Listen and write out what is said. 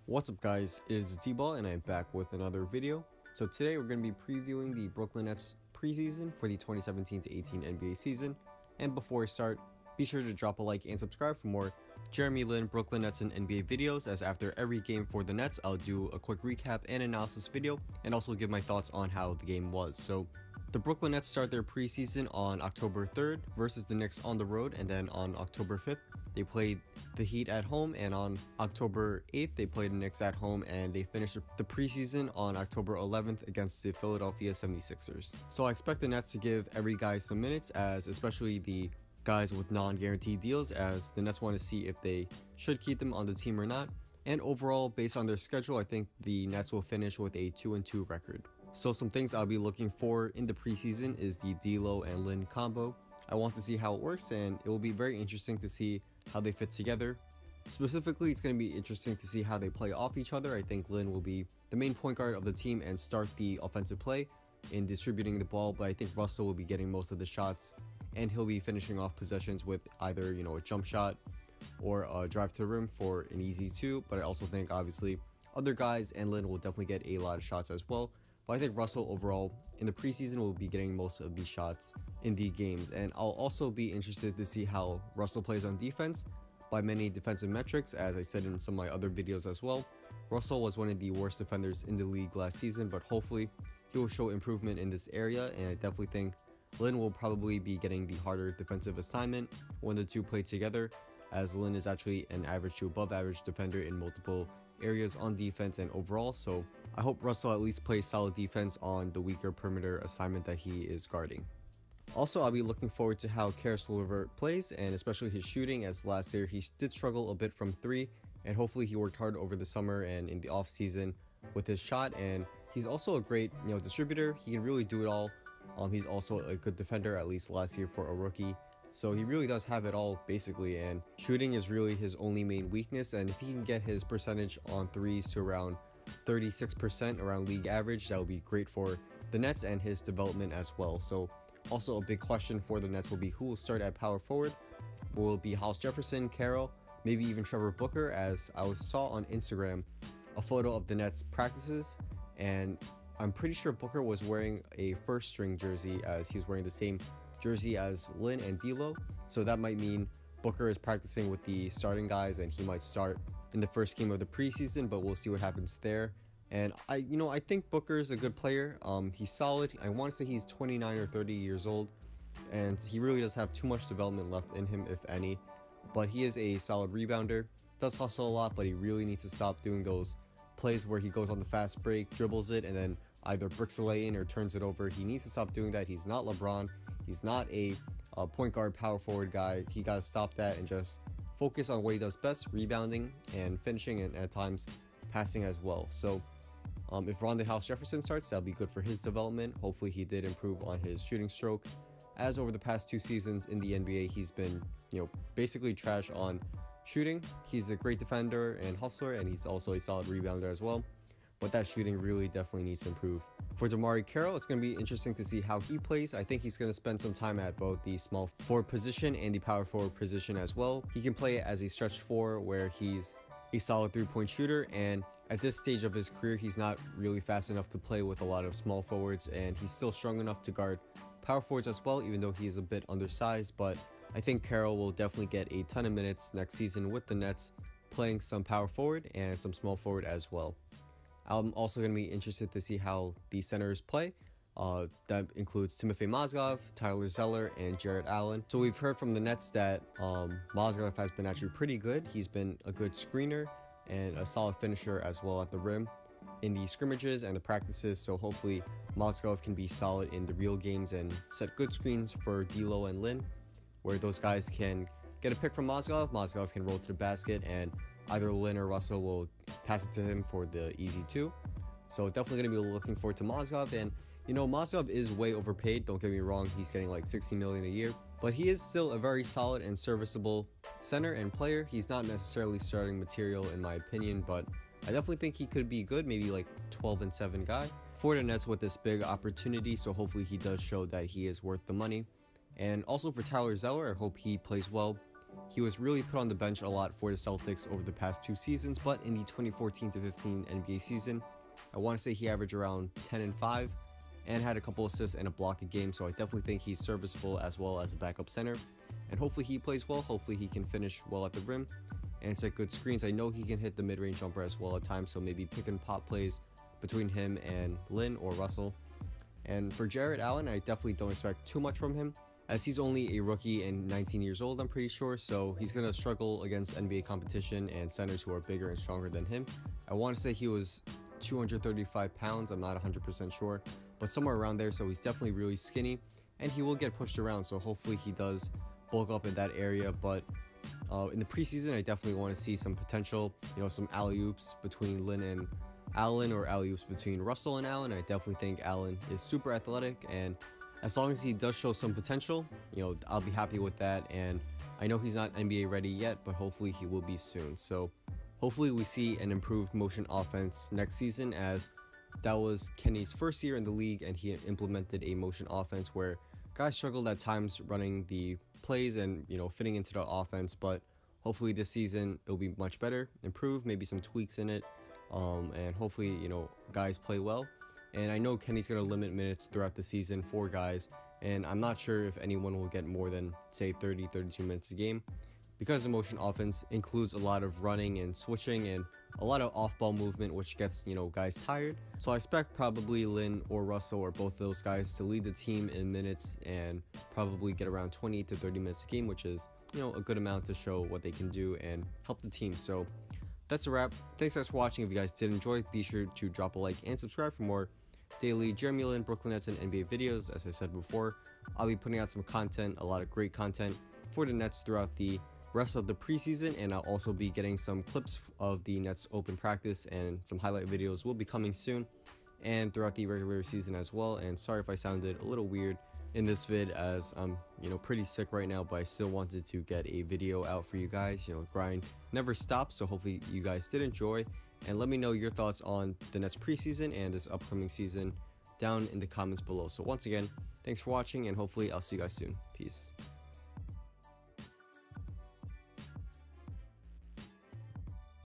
What's up guys, it is T-Ball and I'm back with another video. So today we're going to be previewing the Brooklyn Nets preseason for the 2017-18 NBA season. And before we start, be sure to drop a like and subscribe for more Jeremy Lin, Brooklyn Nets and NBA videos, as after every game for the Nets I'll do a quick recap and analysis video and also give my thoughts on how the game was. So the Brooklyn Nets start their preseason on October 3rd versus the Knicks on the road, and then on October 5th they played the Heat at home, and on October 8th they played the Knicks at home, and they finished the preseason on October 11th against the Philadelphia 76ers. So I expect the Nets to give every guy some minutes, as especially the guys with non-guaranteed deals, as the Nets want to see if they should keep them on the team or not. And overall, based on their schedule, I think the Nets will finish with a 2-2 record. So some things I'll be looking for in the preseason is the DLO and Lin combo. I want to see how it works, and it will be very interesting to see how they fit together. Specifically, it's going to be interesting to see how they play off each other. I think Lin will be the main point guard of the team and start the offensive play in distributing the ball, but I think Russell will be getting most of the shots, and he'll be finishing off possessions with either, a jump shot or a drive to the rim for an easy two. But I also think obviously other guys and Lin will definitely get a lot of shots as well. But I think Russell overall in the preseason will be getting most of the shots in the games. And I'll also be interested to see how Russell plays on defense by many defensive metrics. As I said in some of my other videos as well, Russell was one of the worst defenders in the league last season, but hopefully he will show improvement in this area. And I definitely think Lin will probably be getting the harder defensive assignment when the two play together, as Lin is actually an average to above average defender in multiple areas on defense and overall. So I hope Russell at least plays solid defense on the weaker perimeter assignment that he is guarding. Also, I'll be looking forward to how Caris LeVert plays, and especially his shooting, as last year he did struggle a bit from three, and hopefully he worked hard over the summer and in the off season with his shot. And he's also a great distributor. He can really do it all. He's also a good defender, at least last year for a rookie. So he really does have it all basically, and shooting is really his only main weakness. And if he can get his percentage on threes to around 36%, around league average, that would be great for the Nets and his development as well. So also a big question for the Nets will be who will start at power forward. Will it be Hollis Jefferson, Carroll, maybe even Trevor Booker? As I saw on Instagram a photo of the Nets practices, and I'm pretty sure Booker was wearing a first string jersey, as he was wearing the same jersey as Lin and D'Lo. So that might mean Booker is practicing with the starting guys and he might start in the first game of the preseason, but we'll see what happens there. And I think Booker is a good player. He's solid. I want to say he's 29 or 30 years old, and he really does have too much development left in him, if any. But he is a solid rebounder, does hustle a lot, but he really needs to stop doing those plays where he goes on the fast break, dribbles it, and then either bricks a lay in or turns it over. He needs to stop doing that. He's not LeBron. He's not a point guard power forward guy. He got to stop that and just focus on what he does best, rebounding and finishing, and at times passing as well. So if Hollis Jefferson starts, that'll be good for his development. Hopefully he did improve on his shooting stroke, as over the past two seasons in the NBA he's been basically trash on shooting. He's a great defender and hustler, and he's also a solid rebounder as well, but that shooting really definitely needs to improve. For DeMarre Carroll, it's going to be interesting to see how he plays. I think he's going to spend some time at both the small forward position and the power forward position as well. He can play as a stretch four, where he's a solid three-point shooter, and at this stage of his career he's not really fast enough to play with a lot of small forwards, and he's still strong enough to guard power forwards as well, even though he is a bit undersized. But I think Carroll will definitely get a ton of minutes next season with the Nets, playing some power forward and some small forward as well. I'm also going to be interested to see how the centers play. That includes Timothy Mozgov, Tyler Zeller, and Jarrett Allen. So we've heard from the Nets that Mozgov has been actually pretty good. He's been a good screener and a solid finisher as well at the rim in the scrimmages and the practices. So hopefully Mozgov can be solid in the real games and set good screens for D'Lo and Lin, where those guys can get a pick from Mozgov. Mozgov can roll to the basket, and either Lin or Russell will pass it to him for the easy two. So definitely going to be looking forward to Mozgov. And Mozgov is way overpaid, don't get me wrong. He's getting like $60 million a year, but he is still a very solid and serviceable center and player. He's not necessarily starting material in my opinion, but I definitely think he could be good, maybe like 12-7 guy for the Nets with this big opportunity. So hopefully he does show that he is worth the money. And also for Tyler Zeller, I hope he plays well he was really put on the bench a lot for the Celtics over the past 2 seasons, but in the 2014 to 15 NBA season, I want to say he averaged around 10 and 5 and had a couple assists and a block a game, so I definitely think he's serviceable as well as a backup center. And hopefully he plays well, hopefully he can finish well at the rim and set good screens. I know he can hit the mid-range jumper as well at times, so maybe pick and pop plays between him and Lin or Russell. And for Jarrett Allen, I definitely don't expect too much from him, as he's only a rookie and 19 years old, I'm pretty sure, so he's going to struggle against NBA competition and centers who are bigger and stronger than him. I want to say he was 235 pounds, I'm not 100% sure, but somewhere around there, so he's definitely really skinny, and he will get pushed around, so hopefully he does bulk up in that area. But in the preseason, I definitely want to see some potential, some alley-oops between Lin and Allen, or alley-oops between Russell and Allen. I definitely think Allen is super athletic, and as long as he does show some potential, I'll be happy with that. And I know he's not NBA ready yet, but hopefully he will be soon. So hopefully we see an improved motion offense next season, as that was Kenny's first year in the league, and he implemented a motion offense where guys struggled at times running the plays and fitting into the offense. But hopefully this season it'll be much better, improved, maybe some tweaks in it, and hopefully guys play well. And I know Kenny's going to limit minutes throughout the season for guys, and I'm not sure if anyone will get more than say 30-32 minutes a game, because the motion offense includes a lot of running and switching and a lot of off-ball movement, which gets guys tired. So I expect probably Lin or Russell or both of those guys to lead the team in minutes and probably get around 20 to 30 minutes a game, which is a good amount to show what they can do and help the team. So that's a wrap. Thanks guys for watching. If you guys did enjoy, be sure to drop a like and subscribe for more daily Jeremy Lin, Brooklyn Nets, and NBA videos. As I said before, I'll be putting out some content, a lot of great content for the Nets throughout the rest of the preseason, and I'll also be getting some clips of the Nets open practice, and some highlight videos will be coming soon and throughout the regular season as well. And sorry if I sounded a little weird in this vid, as I'm pretty sick right now, but I still wanted to get a video out for you guys. Grind never stops, so hopefully you guys did enjoy, and let me know your thoughts on the Nets preseason and this upcoming season down in the comments below. So once again, thanks for watching, and hopefully I'll see you guys soon. Peace.